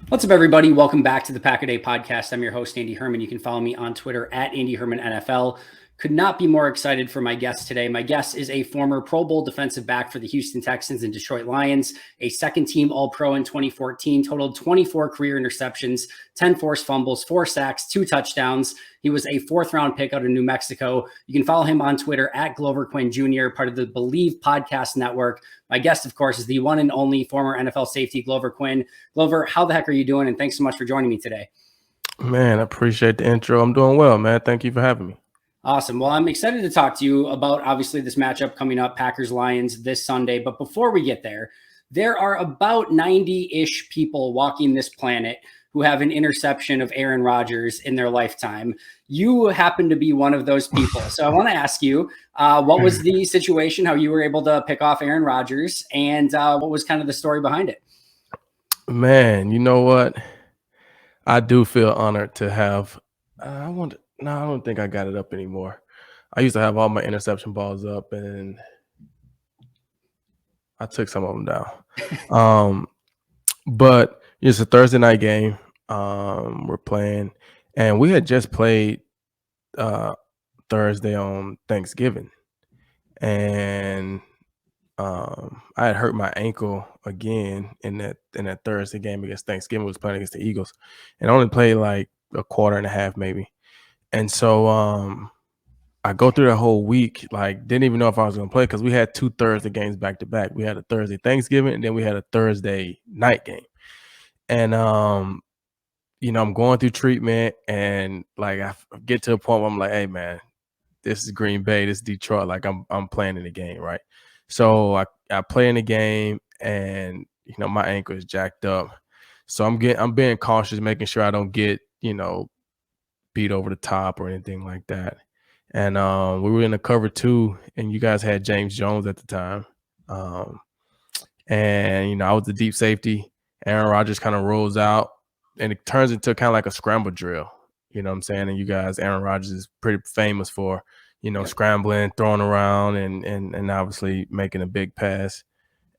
What's up, everybody? Welcome back to the Pack a Day podcast. I'm your host, Andy Herman. You can follow me on Twitter at Andy Herman NFL. Could not be more excited for my guest today. My guest is a former Pro Bowl defensive back for the Houston Texans and Detroit Lions, a second-team All-Pro in 2014, totaled 24 career interceptions, 10 forced fumbles, 4 sacks, 2 touchdowns. He was a 4th-round pick out of New Mexico. You can follow him on Twitter at Glover Quin Jr., part of the Believe Podcast Network. My guest, of course, is the one and only former NFL safety, Glover Quin. Glover, how the heck are you doing? And thanks so much for joining me today. Man, I appreciate the intro. I'm doing well, man. Thank you for having me. Awesome. Well, I'm excited to talk to you about, obviously, this matchup coming up, Packers-Lions, this Sunday. But before we get there are about 90-ish people walking this planet who have an interception of Aaron Rodgers in their lifetime. You happen to be one of those people. So I want to ask you, what was the situation, how you were able to pick off Aaron Rodgers, and what was kind of the story behind it? Man, you know what? I do feel honored to have I don't think I got it up anymore. I used to have all my interception balls up and I took some of them down. But it's a Thursday night game. We're playing and we had just played Thursday on Thanksgiving. And I had hurt my ankle again in that Thursday game against Thanksgiving. Was playing against the Eagles, and I only played like a quarter and a half maybe. And so I go through the whole week, like didn't even know if I was gonna play because we had 2 Thursday games back to back. We had a Thursday Thanksgiving, and then we had a Thursday night game. And I'm going through treatment, and like I get to a point where I'm like, hey man, this is Green Bay, this is Detroit. Like I'm playing in the game, right? So I play in the game, and my ankle is jacked up. So I'm being cautious, making sure I don't get beat over the top or anything like that. And we were in the cover 2, and you guys had James Jones at the time. And I was the deep safety. Aaron Rodgers kind of rolls out, and it turns into kind of like a scramble drill. You know what I'm saying? And you guys, Aaron Rodgers is pretty famous for scrambling, throwing around, and obviously making a big pass.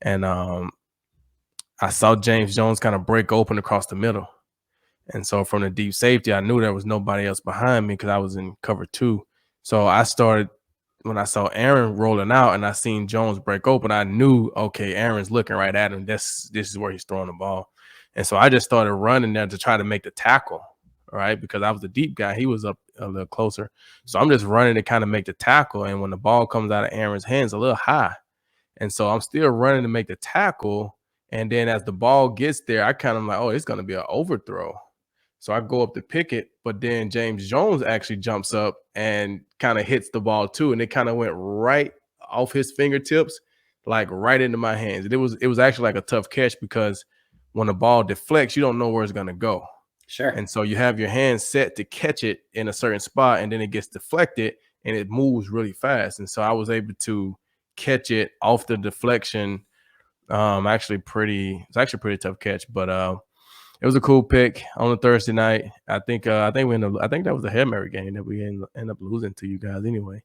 And I saw James Jones kind of break open across the middle. And so from the deep safety, I knew there was nobody else behind me because I was in cover 2. So I started, when I saw Aaron rolling out and I seen Jones break open, I knew, okay, Aaron's looking right at him. This is where he's throwing the ball. And so I just started running there to try to make the tackle, right? Because I was the deep guy. He was up a little closer. So I'm just running to kind of make the tackle. And when the ball comes out of Aaron's hands, a little high. And so I'm still running to make the tackle. And then as the ball gets there, I kind of like, oh, it's going to be an overthrow. So I go up to pick it, but then James Jones actually jumps up and kind of hits the ball too. And it kind of went right off his fingertips, like right into my hands. And it was actually like a tough catch because when the ball deflects, you don't know where it's going to go. Sure. And so you have your hands set to catch it in a certain spot, and then it gets deflected and it moves really fast. And so I was able to catch it off the deflection. It's actually pretty tough catch, but it was a cool pick on a Thursday night. I think that was a Hail Mary game that we end up losing to you guys anyway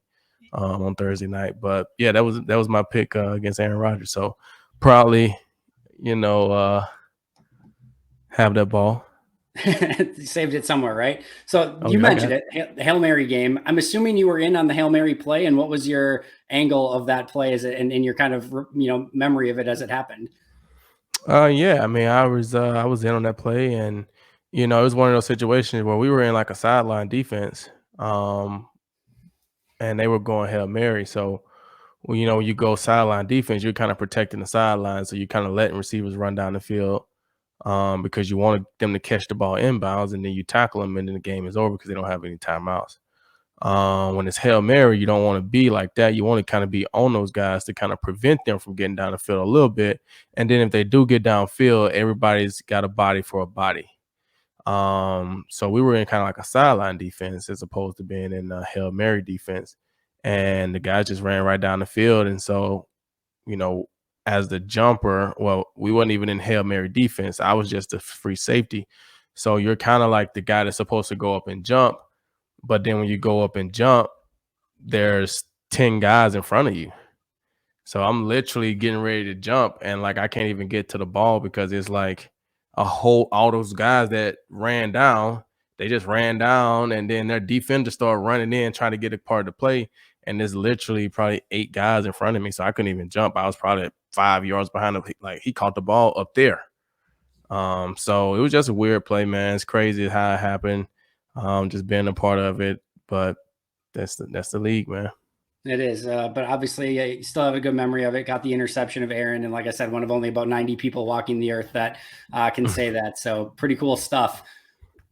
on Thursday night. But yeah, that was my pick against Aaron Rodgers. So proudly, have that ball. Saved it somewhere, right? So you mentioned it, the Hail Mary game. I'm assuming you were in on the Hail Mary play, and what was your angle of that play as and in your kind of memory of it as it happened? Yeah, I mean, I was in on that play, and it was one of those situations where we were in like a sideline defense, and they were going Hail Mary. So, when you go sideline defense, you're kind of protecting the sideline, so you're kind of letting receivers run down the field. Because you want them to catch the ball inbounds, and then you tackle them, and then the game is over because they don't have any timeouts. When it's Hail Mary, you don't want to be like that. You want to kind of be on those guys to kind of prevent them from getting down the field a little bit. And then if they do get downfield, everybody's got a body for a body. So we were in kind of like a sideline defense as opposed to being in a Hail Mary defense. And the guys just ran right down the field. And so, as the jumper, well, we wasn't even in Hail Mary defense. I was just a free safety. So you're kind of like the guy that's supposed to go up and jump. But then when you go up and jump, there's 10 guys in front of you. So I'm literally getting ready to jump, and like I can't even get to the ball because it's like all those guys that ran down, they just ran down, and then their defenders started running in trying to get a part of the play. And there's literally probably 8 guys in front of me, so I couldn't even jump. I was probably 5 yards behind him. Like, he caught the ball up there. So it was just a weird play, man. It's crazy how it happened. Just being a part of it, but that's the league, man. It is, but obviously you still have a good memory of it. Got the interception of Aaron, and like I said, one of only about 90 people walking the earth that can say that. So pretty cool stuff.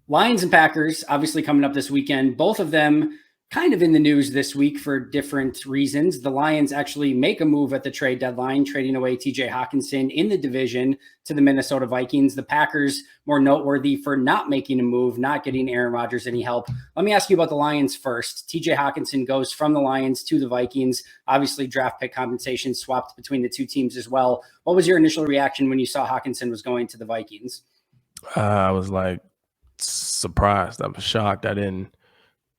Lions and Packers obviously coming up this weekend. Both of them kind of in the news this week for different reasons. The Lions actually make a move at the trade deadline, trading away TJ Hockenson in the division to the Minnesota Vikings. The Packers more noteworthy for not making a move, not getting Aaron Rodgers any help. Let me ask you about the Lions first. TJ Hockenson goes from the Lions to the Vikings. Obviously, draft pick compensation swapped between the two teams as well. What was your initial reaction when you saw Hockenson was going to the Vikings? I was like surprised. I was shocked. I didn't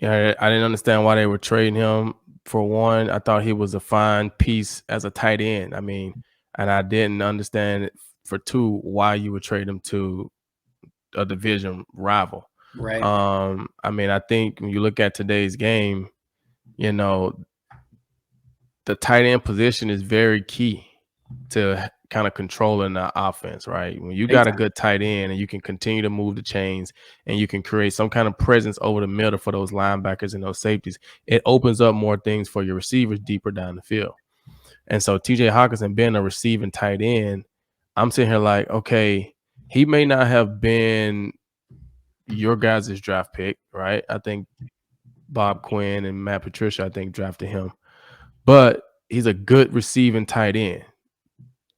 understand why they were trading him. For one, I thought he was a fine piece as a tight end. I mean, and I didn't understand it. For two, why you would trade him to a division rival. Right. I mean, I think when you look at today's game, you know, the tight end position is very key to kind of controlling the offense, right? When you got a good tight end and you can continue to move the chains and you can create some kind of presence over the middle for those linebackers and those safeties, it opens up more things for your receivers deeper down the field. And so TJ Hockenson being a receiving tight end, I'm sitting here like, okay, he may not have been your guys' draft pick, right? I think Bob Quinn and Matt Patricia, I think, drafted him. But he's a good receiving tight end.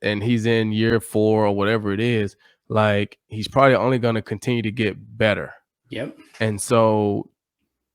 And he's in year 4 or whatever it is. Like, he's probably only going to continue to get better. Yep. And so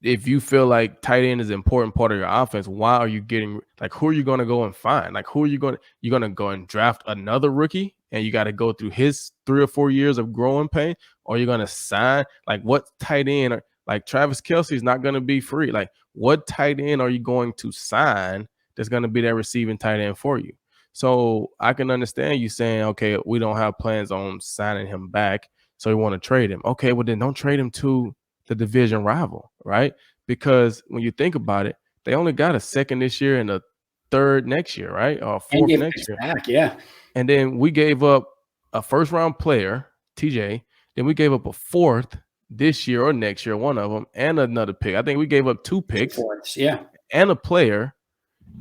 if you feel like tight end is an important part of your offense, why are you getting, like, who are you going to go and find? Like, who are you going to go and draft another rookie and you got to go through his 3 or 4 years of growing pain? Or you're going to sign, like, what tight end, like Travis Kelce is not going to be free. Like, what tight end are you going to sign that's going to be that receiving tight end for you? So I can understand you saying, okay, we don't have plans on signing him back, so we want to trade him. Okay, well, then don't trade him to the division rival, right? Because when you think about it, they only got a second this year and a third next year, right? Or fourth next year. Back, yeah. And then we gave up a first-round player, TJ. Then we gave up a fourth this year or next year, one of them, and another pick. I think we gave up 2 picks, yeah, and a player.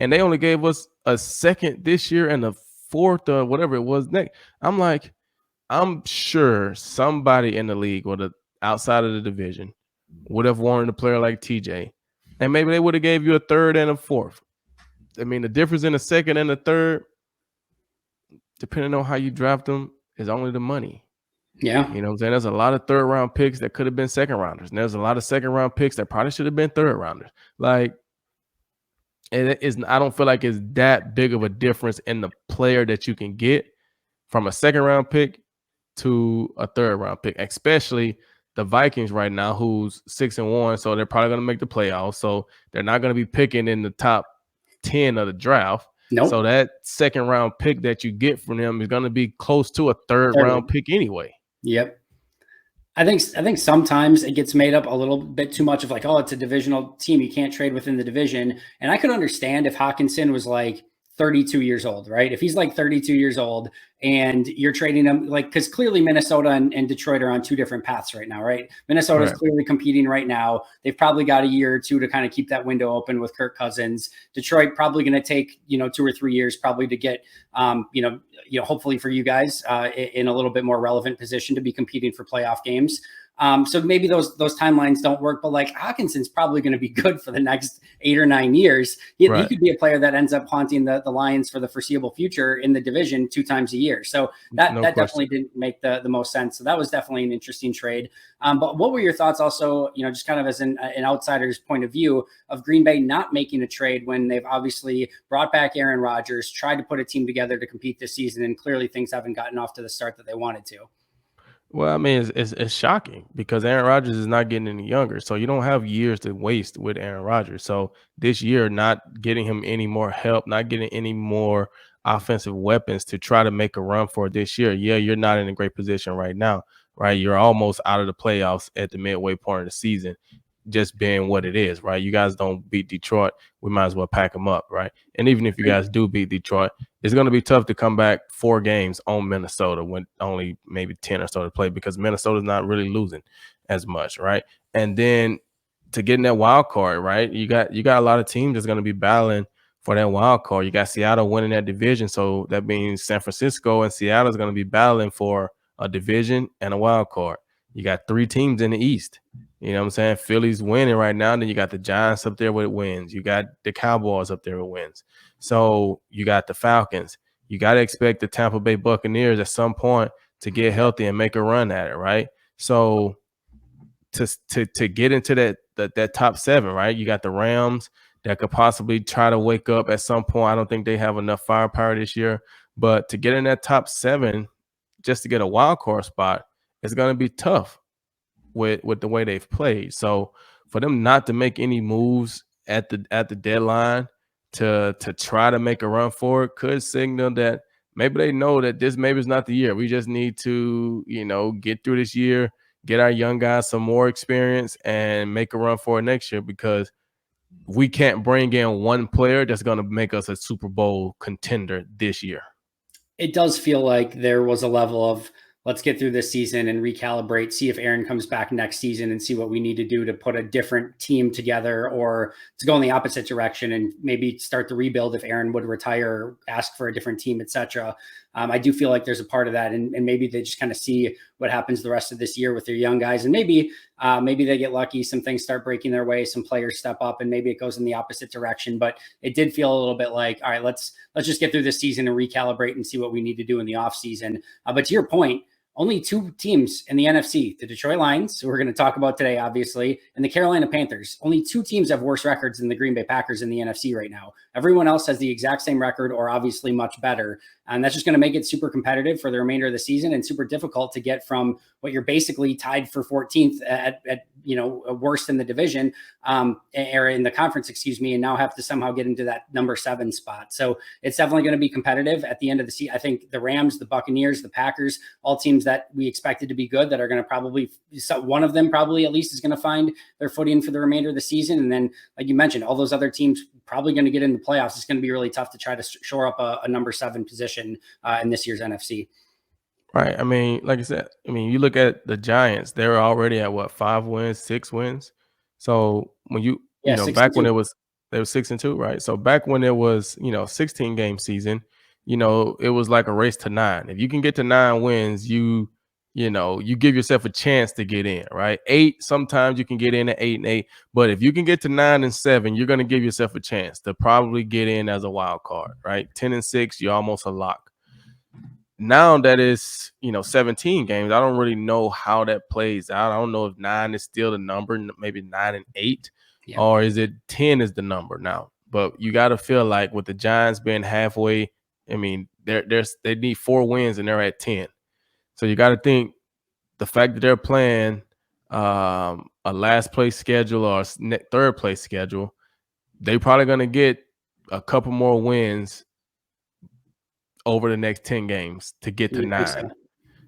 And they only gave us a second this year and a fourth or whatever it was next. I'm like, I'm sure somebody in the league or the outside of the division would have wanted a player like TJ, and maybe they would have gave you a third and a fourth. I mean, the difference in a second and a third, depending on how you draft them, is only the money. Yeah. You know what I'm saying? There's a lot of third round picks that could have been second rounders, and there's a lot of second round picks that probably should have been third rounders. Like, it is, I don't feel like it's that big of a difference in the player that you can get from a second round pick to a third round pick, especially the Vikings right now, who's 6-1. So they're probably going to make the playoffs. So they're not going to be picking in the top 10 of the draft. Nope. So that second round pick that you get from them is going to be close to a third round pick anyway. Yep. I think sometimes it gets made up a little bit too much of like, oh, it's a divisional team. You can't trade within the division. And I could understand if Hockenson was like 32 years old, right? If he's like 32 years old and you're trading him, like, because clearly Minnesota and Detroit are on 2 different paths right now, right? Minnesota is clearly competing right now. They've probably got a year or 2 to kind of keep that window open with Kirk Cousins. Detroit probably going to take, 2 or 3 years probably to get, hopefully for you guys in a little bit more relevant position to be competing for playoff games. So maybe those timelines don't work, but like Hockenson's probably going to be good for the next 8 or 9 years. He could be a player that ends up haunting the Lions for the foreseeable future in the division 2 times a year. So that definitely didn't make the most sense. So that was definitely an interesting trade. But what were your thoughts also, just kind of as an outsider's point of view of Green Bay not making a trade when they've obviously brought back Aaron Rodgers, tried to put a team together to compete this season, and clearly things haven't gotten off to the start that they wanted to? Well, I mean, it's shocking because Aaron Rodgers is not getting any younger. So you don't have years to waste with Aaron Rodgers. So this year, not getting him any more help, not getting any more offensive weapons to try to make a run for it this year. Yeah, you're not in a great position right now, right? You're almost out of the playoffs at the midway point of the season, just being what it is, right? You guys don't beat Detroit, we might as well pack them up, right? And even if you guys do beat Detroit, it's going to be tough to come back 4 games on Minnesota when only maybe 10 or so to play, because Minnesota's not really losing as much, right? And then to get in that wild card, right? You got a lot of teams that's going to be battling for that wild card. You got Seattle winning that division, so that means San Francisco and Seattle is going to be battling for a division and a wild card. You got 3 teams in the East. You know what I'm saying? Philly's winning right now. Then you got the Giants up there with wins. You got the Cowboys up there with wins. So you got the Falcons. You got to expect the Tampa Bay Buccaneers at some point to get healthy and make a run at it, right? So to get into that top 7, right? You got the Rams that could possibly try to wake up at some point. I don't think they have enough firepower this year, but to get in that top 7 just to get a wild card spot, it's going to be tough with the way they've played. So for them not to make any moves at the deadline to try to make a run for it could signal that maybe they know that this maybe is not the year. We just need to, get through this year, get our young guys some more experience and make a run for it next year, because we can't bring in one player that's going to make us a Super Bowl contender this year. It does feel like there was a level of, let's get through this season and recalibrate, see if Aaron comes back next season and see what we need to do to put a different team together, or to go in the opposite direction and maybe start the rebuild if Aaron would retire, ask for a different team, etc. I do feel like there's a part of that, and maybe they just kind of see what happens the rest of this year with their young guys, and maybe they get lucky, some things start breaking their way, some players step up, and maybe it goes in the opposite direction. But it did feel a little bit like, all right, let's just get through this season and recalibrate and see what we need to do in the offseason. But to your point, only 2 teams in the NFC, the Detroit Lions, who we're going to talk about today, obviously, and the Carolina Panthers. Only 2 teams have worse records than the Green Bay Packers in the NFC right now. Everyone else has the exact same record, or obviously much better. And that's just going to make it super competitive for the remainder of the season, and super difficult to get from what you're basically tied for 14th at worst in the division, or in the conference, and now have to somehow get into that number 7 spot. So it's definitely going to be competitive at the end of the season. I think the Rams, the Buccaneers, the Packers, all teams that we expected to be good, that are going to probably, one of them probably at least is going to find their footing for the remainder of the season. And then, like you mentioned, all those other teams probably going to get in the playoffs. It's going to be really tough to try to shore up a number 7 position in this year's NFC. Right. I mean, like I said, you look at the Giants, they're already at 5 wins, 6 wins. So when back when they were 6-2, right? So back when it was, 16 game season, it was like a race to 9. If you can get to 9 wins, you give yourself a chance to get in, right? 8, sometimes you can get in at 8-8, but if you can get to 9-7, you're going to give yourself a chance to probably get in as a wild card, right? 10-6, you're almost a lock. Now that it's 17 games, I don't really know how that plays out. I don't know if 9 is still the number, maybe 9-8, or is it 10 is the number now? But you got to feel like with the Giants being halfway, they need 4 wins and they're at 10. So you got to think the fact that they're playing a last place schedule or a third place schedule, they're probably going to get a couple more wins over the next 10 games to get to 9. So.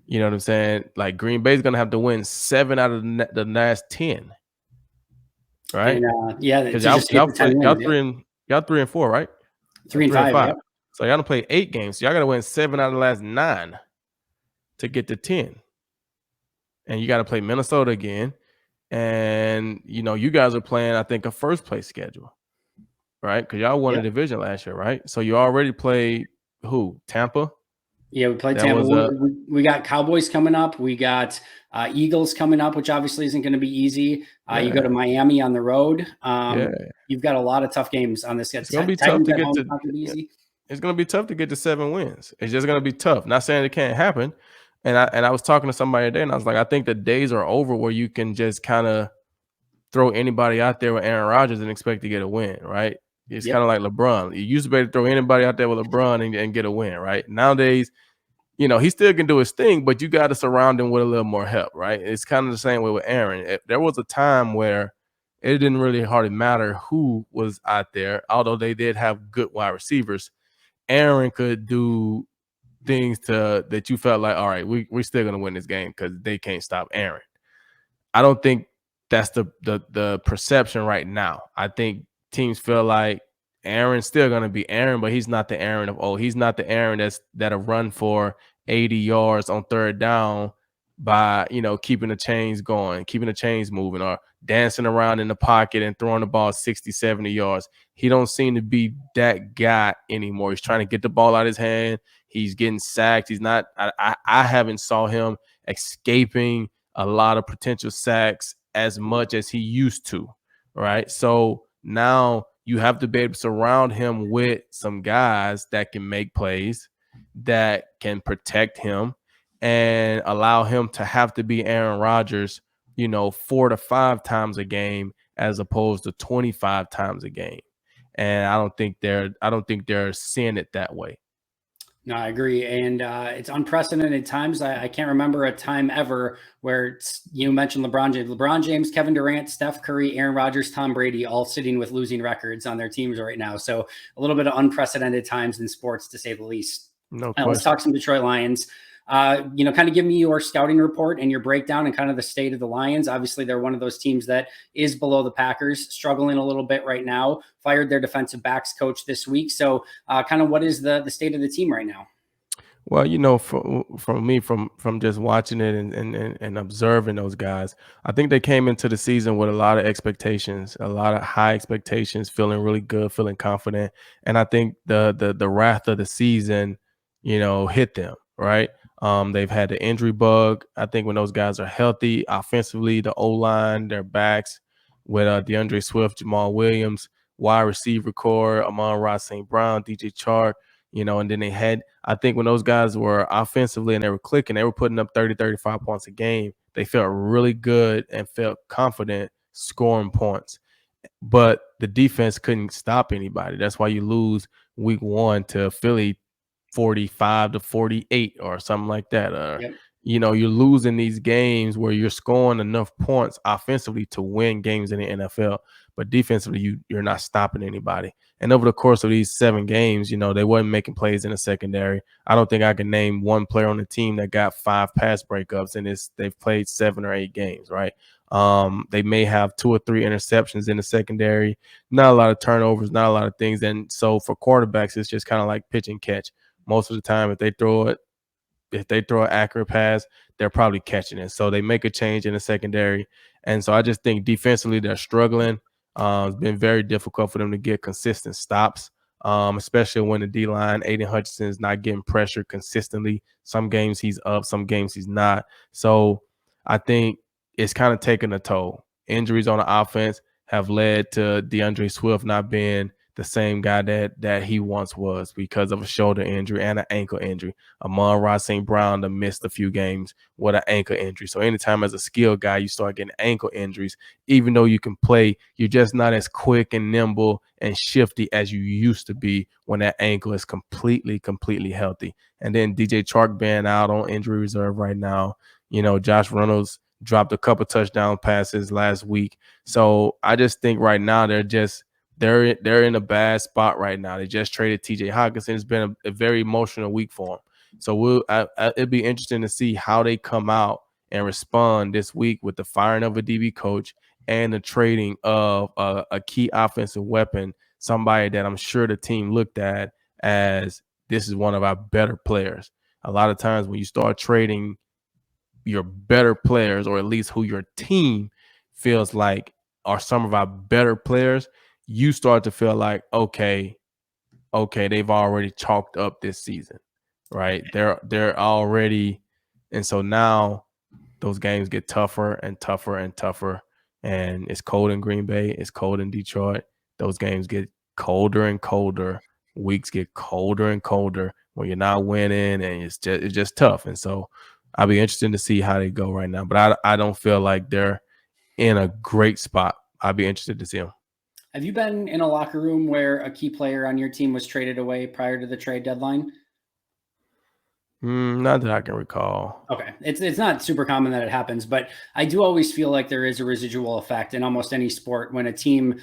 You know what I'm saying? Like Green Bay's going to have to win 7 out of the last 10. Right? And, because y'all 3-4, right? 3-5. Yep. So y'all play 8 games. So y'all got to win 7 out of the last 9 to get to 10. And you got to play Minnesota again. And, you guys are playing, I think, a first place schedule, right? Because y'all won a division last year, right? So you already played who? Tampa? Yeah, we played Tampa. We got Cowboys coming up. We got Eagles coming up, which obviously isn't going to be easy. You go to Miami on the road. You've got a lot of tough games on this. It's going to be tough to get to. It's going to be tough to get to 7 wins. It's just going to be tough. Not saying it can't happen. And I was talking to somebody today, and I was like, I think the days are over where you can just kind of throw anybody out there with Aaron Rodgers and expect to get a win, right? It's kind of like LeBron. You used to be able to throw anybody out there with LeBron and get a win, right? Nowadays, he still can do his thing, but you got to surround him with a little more help, right? It's kind of the same way with Aaron. There was a time where it didn't really hardly matter who was out there, although they did have good wide receivers. Aaron could do things that you felt like, all right, we're still gonna win this game because they can't stop Aaron. I don't think that's the perception right now. I think teams feel like Aaron's still gonna be Aaron, but he's not the Aaron of old. He's not the Aaron that'll run for 80 yards on third down by keeping the chains going, keeping the chains moving, or dancing around in the pocket and throwing the ball 60, 70 yards. He don't seem to be that guy anymore. He's trying to get the ball out of his hand. He's getting sacked. He's not. I haven't saw him escaping a lot of potential sacks as much as he used to, right? So now you have to be able to surround him with some guys that can make plays, that can protect him, and allow him to have to be Aaron Rodgers, 4 to 5 times a game as opposed to 25 times a game. And I don't think they're seeing it that way. No, I agree. And it's unprecedented times. I can't remember a time ever where you mentioned LeBron James, Kevin Durant, Steph Curry, Aaron Rodgers, Tom Brady, all sitting with losing records on their teams right now. So a little bit of unprecedented times in sports, to say the least. No question. Let's talk some Detroit Lions. Kind of give me your scouting report and your breakdown and kind of the state of the Lions. Obviously, they're one of those teams that is below the Packers, struggling a little bit right now, fired their defensive backs coach this week. So kind of what is the state of the team right now? Well, from me, from just watching it and observing those guys, I think they came into the season with a lot of expectations, a lot of high expectations, feeling really good, feeling confident. And I think the wrath of the season, hit them, right? They've had the injury bug. I think when those guys are healthy, offensively, the O-line, their backs, with DeAndre Swift, Jamal Williams, wide receiver core, Amon-Ra St. Brown, DJ Chark, and then I think when those guys were offensively and they were clicking, they were putting up 30, 35 points a game. They felt really good and felt confident scoring points. But the defense couldn't stop anybody. That's why you lose week 1 to Philly 45-48 or something like that. Yep. You're losing these games where you're scoring enough points offensively to win games in the NFL, but defensively you're not stopping anybody. And over the course of these 7 games, they wasn't making plays in the secondary. I don't think I can name one player on the team that got 5 pass breakups, and they've played 7 or 8 games, right? They may have 2 or 3 interceptions in the secondary, not a lot of turnovers, not a lot of things. And so for quarterbacks, it's just kind of like pitch and catch. Most of the time, if they throw an accurate pass, they're probably catching it. So they make a change in the secondary. And so I just think defensively they're struggling. It's been very difficult for them to get consistent stops, especially when the D-line, Aiden Hutchinson, is not getting pressure consistently. Some games he's up, some games he's not. So I think it's kind of taking a toll. Injuries on the offense have led to DeAndre Swift not being the same guy that he once was because of a shoulder injury and an ankle injury. Amon-Ra St. Brown missed a few games with an ankle injury. So anytime as a skilled guy you start getting ankle injuries, even though you can play, you're just not as quick and nimble and shifty as you used to be when that ankle is completely healthy. And then DJ Chark being out on injury reserve right now. Josh Reynolds dropped a couple touchdown passes last week. So I just think right now they're in a bad spot right now. They just traded TJ Hockenson. It's been a very emotional week for them. So it'd be interesting to see how they come out and respond this week with the firing of a DB coach and the trading of a key offensive weapon, somebody that I'm sure the team looked at as this is one of our better players. A lot of times when you start trading your better players, or at least who your team feels like are some of our better players, you start to feel like, okay, they've already chalked up this season, right? They're already, and so now those games get tougher and tougher and tougher. And it's cold in Green Bay, it's cold in Detroit. Those games get colder and colder. Weeks get colder and colder when you're not winning, and it's just tough. And so I'll be interested to see how they go right now. But I don't feel like they're in a great spot. I'll be interested to see them. Have you been in a locker room where a key player on your team was traded away prior to the trade deadline? Not that I can recall. Okay. It's not super common that it happens, but I do always feel like there is a residual effect in almost any sport. When a team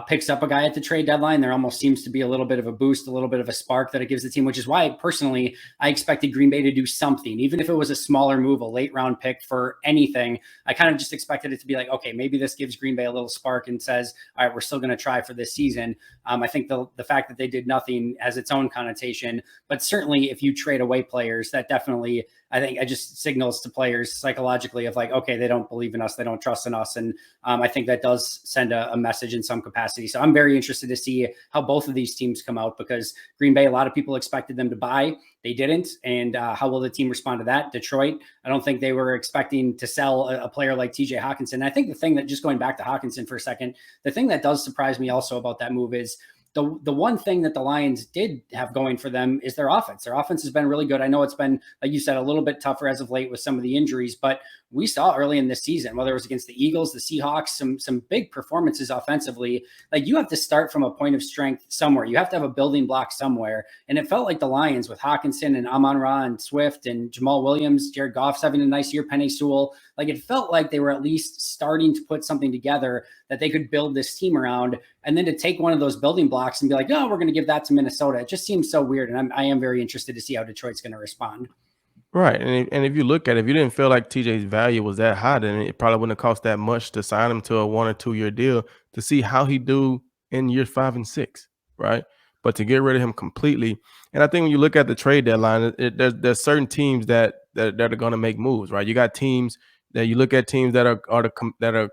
picks up a guy at the trade deadline, there almost seems to be a little bit of a boost, a little bit of a spark that it gives the team, which is why personally, I expected Green Bay to do something, even if it was a smaller move, a late round pick for anything. I kind of just expected it to be like, okay, maybe this gives Green Bay a little spark and says, all right, we're still going to try for this season. I think the fact that they did nothing has its own connotation, but certainly if you trade away players, that definitely, I think, it just signals to players psychologically of like, okay, they don't believe in us, they don't trust in us, and I think that does send a message in some capacity. So I'm very interested to see how both of these teams come out, because Green Bay, a lot of people expected them to buy, they didn't, and how will the team respond to that? Detroit, I don't think they were expecting to sell a player like TJ Hockenson. I think the thing that, just going back to Hockenson for a second, the thing that does surprise me also about that move is the one thing that the Lions did have going for them is their offense. Their offense has been really good. I know it's been, like you said, a little bit tougher as of late with some of the injuries, but we saw early in this season, whether it was against the Eagles, the Seahawks, some big performances offensively. Like, you have to start from a point of strength somewhere. You have to have a building block somewhere. And it felt like the Lions with Hockenson and Amon-Ra and Swift and Jamal Williams, Jared Goff's having a nice year, Penei Sewell. Like, it felt like they were at least starting to put something together that they could build this team around. And then to take one of those building blocks and be like, oh, we're going to give that to Minnesota, it just seems so weird. And I am very interested to see how Detroit's going to respond. Right. And if you look at it, if you didn't feel like TJ's value was that high, then it probably wouldn't have cost that much to sign him to a 1 or 2 year deal to see how he do in years 5 and 6. Right. But to get rid of him completely. And I think when you look at the trade deadline, there's certain teams that are going to make moves. Right. You got teams that you look at teams that are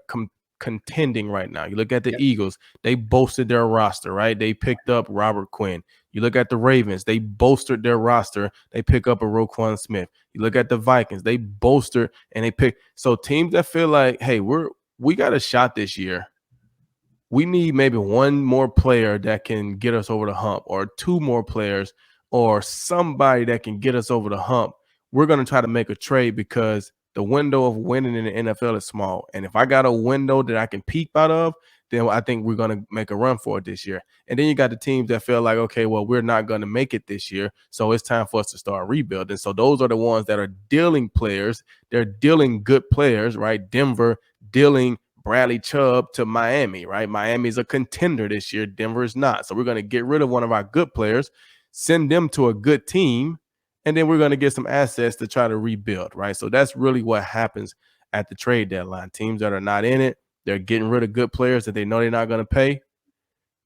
contending right now. You look at the Yep. Eagles, they bolstered their roster. Right. They picked up Robert Quinn. You look at the Ravens, they bolstered their roster. They pick up a Roquan Smith. You look at the Vikings, they bolster and they pick. So teams that feel like, hey, we got a shot this year. We need maybe one more player that can get us over the hump, or two more players, or somebody that can get us over the hump. We're going to try to make a trade because the window of winning in the NFL is small. And if I got a window that I can peek out of, then I think we're going to make a run for it this year. And then you got the teams that feel like, okay, well, we're not going to make it this year, so it's time for us to start rebuilding. So those are the ones that are dealing players. They're dealing good players, right? Denver dealing Bradley Chubb to Miami, right? Miami's a contender this year. Denver is not. So we're going to get rid of one of our good players, send them to a good team, and then we're going to get some assets to try to rebuild, right? So that's really what happens at the trade deadline. Teams that are not in it, they're getting rid of good players that they know they're not going to pay.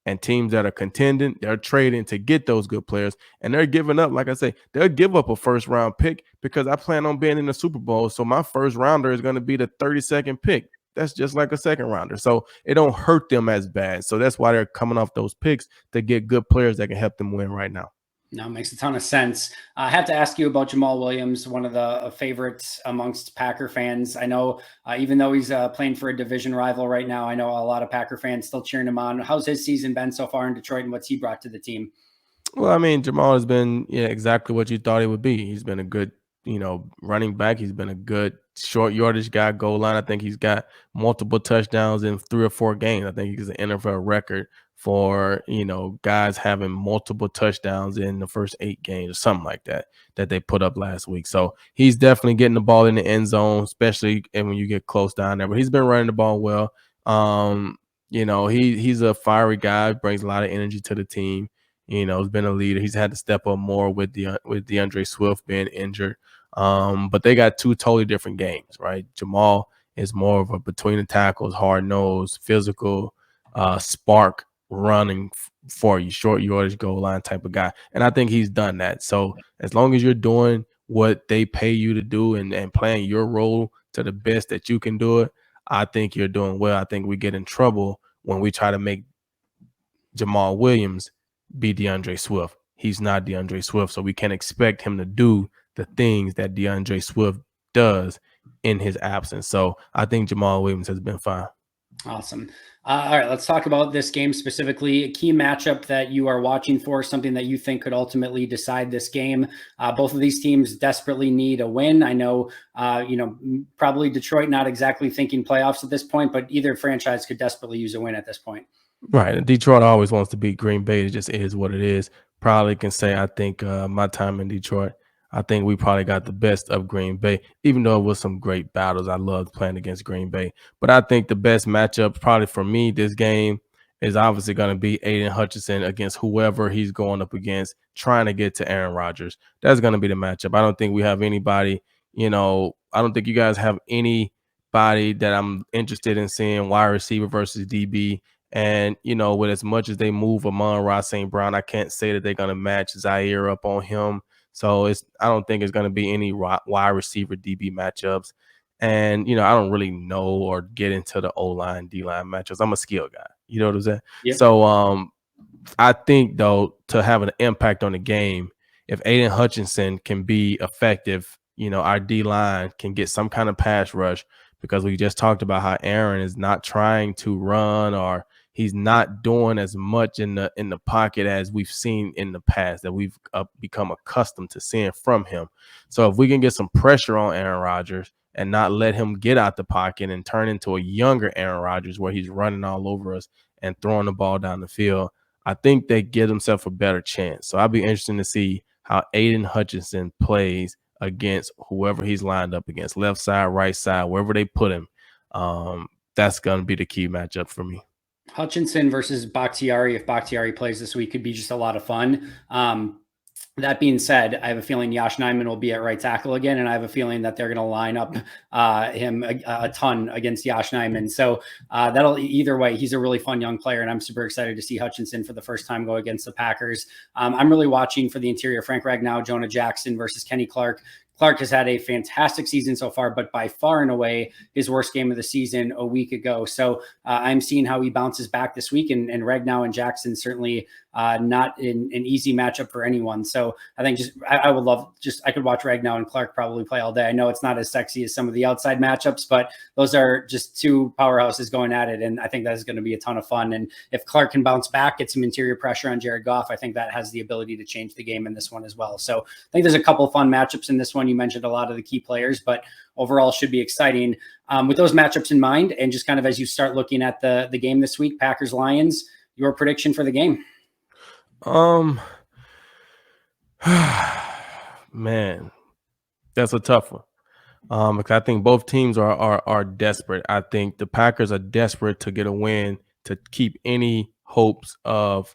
And teams that are contending, they're trading to get those good players. And they're giving up, like I say, they'll give up a first-round pick because I plan on being in the Super Bowl. So my first rounder is going to be the 32nd pick. That's just like a second rounder. So it don't hurt them as bad. So that's why they're coming off those picks to get good players that can help them win right now. No, it makes a ton of sense. I have to ask you about Jamal Williams, one of the favorites amongst Packer fans. I know even though he's playing for a division rival right now, I know a lot of Packer fans still cheering him on. How's his season been so far in Detroit, and what's he brought to the team? Well, I mean, Jamal has been exactly what you thought he would be. He's been a good, running back. He's been a good short yardage guy, goal line. I think he's got multiple touchdowns in 3 or 4 games. I think he's an NFL record for, guys having multiple touchdowns in the first 8 games or something like that they put up last week. So he's definitely getting the ball in the end zone, especially when you get close down there. But he's been running the ball well. He's a fiery guy, brings a lot of energy to the team. He's been a leader. He's had to step up more with DeAndre Swift being injured. But they got 2 totally different games, right? Jamal is more of a between the tackles, hard-nosed, physical, spark running for you, short yardage goal line type of guy. And I think he's done that. So as long as you're doing what they pay you to do and playing your role to the best that you can do it, I think you're doing well. I think we get in trouble when we try to make Jamal Williams be DeAndre Swift. He's not DeAndre Swift, so we can't expect him to do the things that DeAndre Swift does in his absence. So I think Jamal Williams has been fine. Awesome. All right, let's talk about this game specifically. A key matchup that you are watching for, something that you think could ultimately decide this game. Both of these teams desperately need a win. I know, probably Detroit not exactly thinking playoffs at this point, but either franchise could desperately use a win at this point. Right. And Detroit always wants to beat Green Bay. It just is what it is. Probably can say I think my time in Detroit, I think we probably got the best of Green Bay, even though it was some great battles. I loved playing against Green Bay. But I think the best matchup probably for me this game is obviously going to be Aiden Hutchinson against whoever he's going up against, trying to get to Aaron Rodgers. That's going to be the matchup. I don't think we have anybody, I don't think you guys have anybody that I'm interested in seeing wide receiver versus DB. And, with as much as they move Amon-Ra St. Brown, I can't say that they're going to match Zaire up on him. So I don't think it's going to be any wide receiver DB matchups. And, I don't really know or get into the O-line, D-line matchups. I'm a skill guy. You know what I'm saying? Yep. So I think, though, to have an impact on the game, if Aiden Hutchinson can be effective, our D-line can get some kind of pass rush, because we just talked about how Aaron is not trying to run, or he's not doing as much in the pocket as we've seen in the past, that we've become accustomed to seeing from him. So if we can get some pressure on Aaron Rodgers and not let him get out the pocket and turn into a younger Aaron Rodgers where he's running all over us and throwing the ball down the field, I think they give themselves a better chance. So I'll be interested to see how Aiden Hutchinson plays against whoever he's lined up against, left side, right side, wherever they put him. That's going to be the key matchup for me. Hutchinson versus Bakhtiari, if Bakhtiari plays this week, could be just a lot of fun. That being said, I have a feeling Yosh Nijman will be at right tackle again, and I have a feeling that they're going to line up him a ton against Yosh Nijman. So that'll, either way, he's a really fun young player, and I'm super excited to see Hutchinson for the first time go against the Packers. I'm really watching for the interior: Frank Ragnow, Jonah Jackson versus Kenny Clark. Clark has had a fantastic season so far, but by far and away his worst game of the season a week ago. So I'm seeing how he bounces back this week, and Ragnow and Jackson certainly not an easy matchup for anyone. So I think I would love, I could watch Ragnow and Clark probably play all day. I know it's not as sexy as some of the outside matchups, but those are just two powerhouses going at it. And I think that is going to be a ton of fun. And if Clark can bounce back, get some interior pressure on Jared Goff, I think that has the ability to change the game in this one as well. So I think there's a couple of fun matchups in this one. You mentioned a lot of the key players, but overall should be exciting. With those matchups in mind, and just kind of as you start looking at the game this week, Packers Lions, your prediction for the game? Man, that's a tough one. Because I think both teams are desperate. I think the Packers are desperate to get a win to keep any hopes of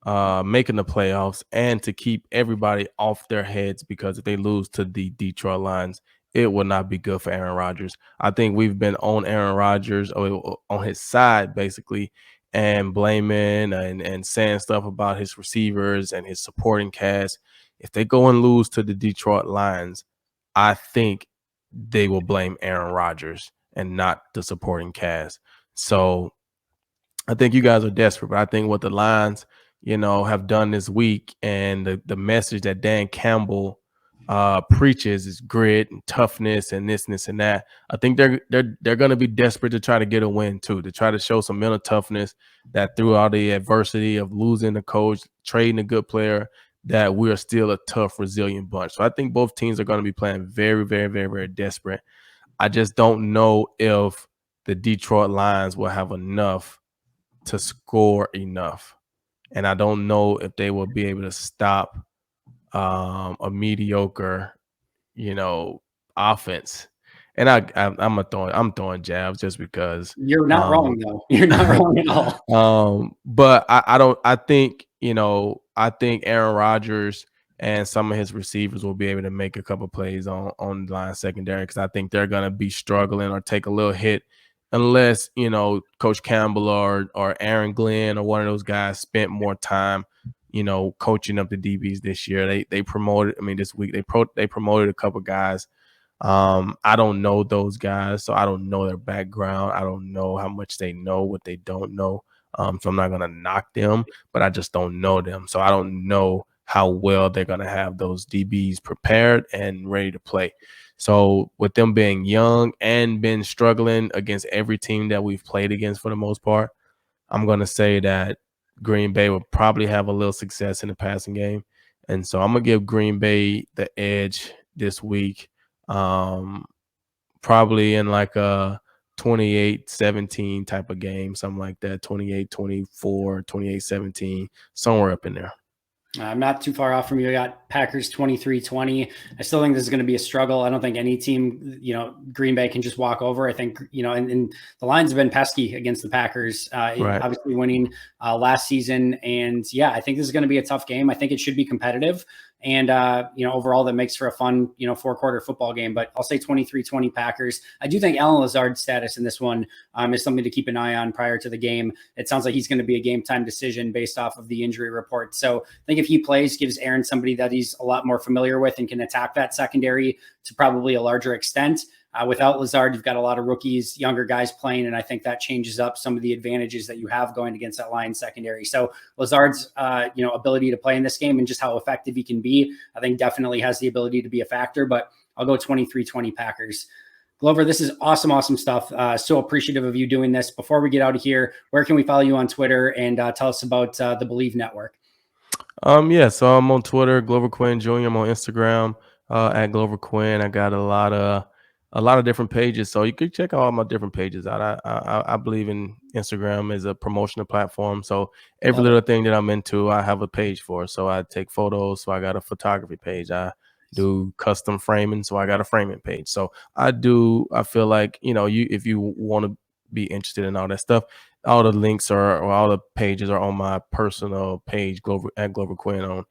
making the playoffs, and to keep everybody off their heads, because if they lose to the Detroit Lions, it will not be good for Aaron Rodgers. I think we've been on Aaron Rodgers, on his side basically, and blaming and saying stuff about his receivers and his supporting cast. If they go and lose to the Detroit Lions, I think they will blame Aaron Rodgers and not the supporting cast. So I think you guys are desperate, but I think what the Lions, have done this week, and the message that Dan Campbell preaches is grit and toughness and this and that. I think they're going to be desperate to try to get a win too, to try to show some mental toughness, that through all the adversity of losing the coach, trading a good player, that we are still a tough, resilient bunch. So I think both teams are going to be playing very, very, very, very desperate. I just don't know if the Detroit Lions will have enough to score enough. And I don't know if they will be able to stop a mediocre, offense. And I'm throwing jabs just because you're not wrong though. You're not wrong at all. But I think Aaron Rodgers and some of his receivers will be able to make a couple plays on the line secondary, because I think they're gonna be struggling or take a little hit, unless Coach Campbell or Aaron Glenn or one of those guys spent more time coaching up the DBs this year. They promoted, this week they promoted a couple guys. I don't know those guys, so I don't know their background. I don't know how much they know, what they don't know. So I'm not gonna knock them, but I just don't know them. So I don't know how well they're gonna have those DBs prepared and ready to play. So with them being young and been struggling against every team that we've played against for the most part, I'm gonna say that Green Bay will probably have a little success in the passing game. And so I'm going to give Green Bay the edge this week, probably in like a 28-17 type of game, something like that, 28-24, 28-17, somewhere up in there. I'm not too far off from you. I got Packers 23-20. I still think this is going to be a struggle. I don't think any team, Green Bay can just walk over. I think, and the Lions have been pesky against the Packers, Right. obviously winning last season. And yeah, I think this is going to be a tough game. I think it should be competitive. And, overall that makes for a fun, 4-quarter football game, but I'll say 23-20 Packers. I do think Alan Lazard's status in this one is something to keep an eye on prior to the game. It sounds like he's going to be a game time decision based off of the injury report. So I think if he plays, gives Aaron somebody that he's a lot more familiar with and can attack that secondary to probably a larger extent. Without Lazard, you've got a lot of rookies, younger guys playing, and I think that changes up some of the advantages that you have going against that Lions secondary. So Lazard's, ability to play in this game and just how effective he can be, I think definitely has the ability to be a factor, but I'll go 23-20 Packers. Glover, this is awesome stuff. So appreciative of you doing this. Before we get out of here, where can we follow you on Twitter, and tell us about the Believe Network? So I'm on Twitter, Glover Quin Jr. I'm on Instagram at Glover Quin. I got a lot of different pages, so you can check all my different pages out. I believe in Instagram as a promotional platform, so every little thing that I'm into, I have a page for. So I take photos, so I got a photography page. I do custom framing, so I got a framing page. So I feel like, if you want to be interested in all that stuff, all the links or all the pages are on my personal page, Glover Quin on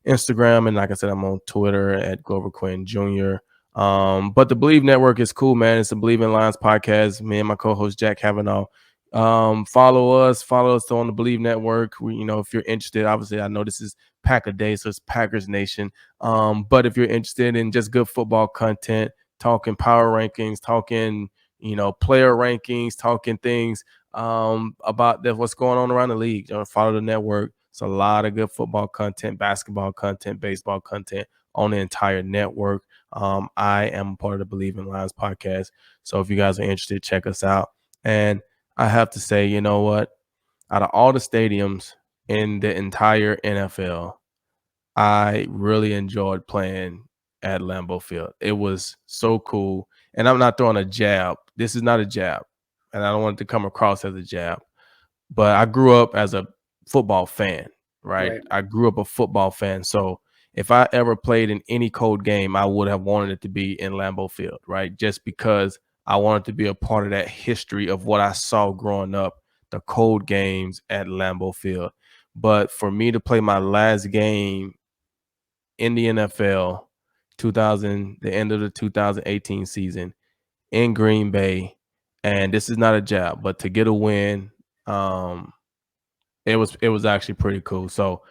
Instagram, and like I said, I'm on Twitter at Glover Quin Jr. But the Believe Network is cool, man. It's the Believe in Lions podcast. Me and my co-host Jack Kavanaugh. Follow us on the Believe Network. If you're interested, obviously I know this is Packer Day, so it's Packers Nation. But if you're interested in just good football content, talking power rankings, talking player rankings, talking things about what's going on around the league, follow the network. It's a lot of good football content, basketball content, baseball content on the entire network. I am part of the Believe in Lions podcast, so if you guys are interested, check us out. And I have to say, you know what? Out of all the stadiums in the entire NFL, I really enjoyed playing at Lambeau Field. It was so cool. And I'm not throwing a jab. This is not a jab. And I don't want it to come across as a jab. But I grew up as a football fan, right? I grew up a football fan. So if I ever played in any cold game, I would have wanted it to be in Lambeau Field, right? Just because I wanted to be a part of that history of what I saw growing up, the cold games at Lambeau Field. But for me to play my last game in the NFL, the end of the 2018 season in Green Bay, and this is not a jab, but to get a win, it was actually pretty cool. So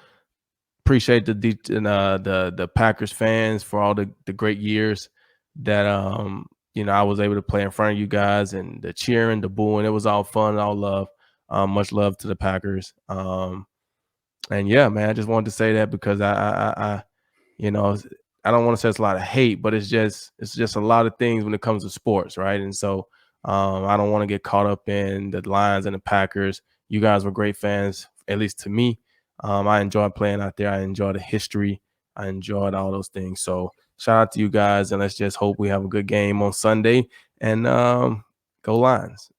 appreciate the Packers fans for all the great years that I was able to play in front of you guys, and the cheering, the booing. It was all fun, all love. Much love to the Packers. And yeah, man, I just wanted to say that because I don't want to say it's a lot of hate, but it's just a lot of things when it comes to sports, right? And so I don't want to get caught up in the Lions and the Packers. You guys were great fans, at least to me. I enjoyed playing out there. I enjoyed the history. I enjoyed all those things. So shout out to you guys, and let's just hope we have a good game on Sunday, and go Lions.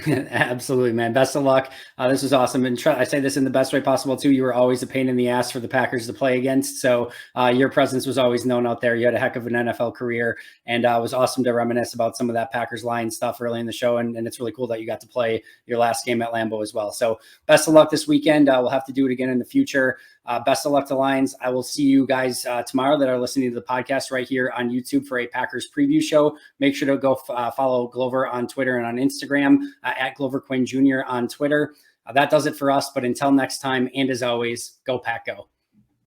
Absolutely, man. Best of luck. This was awesome. And I say this in the best way possible too. You were always a pain in the ass for the Packers to play against. So your presence was always known out there. You had a heck of an NFL career, and it was awesome to reminisce about some of that Packers Lions stuff early in the show. And it's really cool that you got to play your last game at Lambeau as well. So best of luck this weekend. We'll have to do it again in the future. Best of luck to Lions. I will see you guys tomorrow that are listening to the podcast right here on YouTube for a Packers preview show. Make sure to go follow Glover on Twitter and on Instagram at Glover Quin Jr. on Twitter. That does it for us. But until next time, and as always, go Pack Go.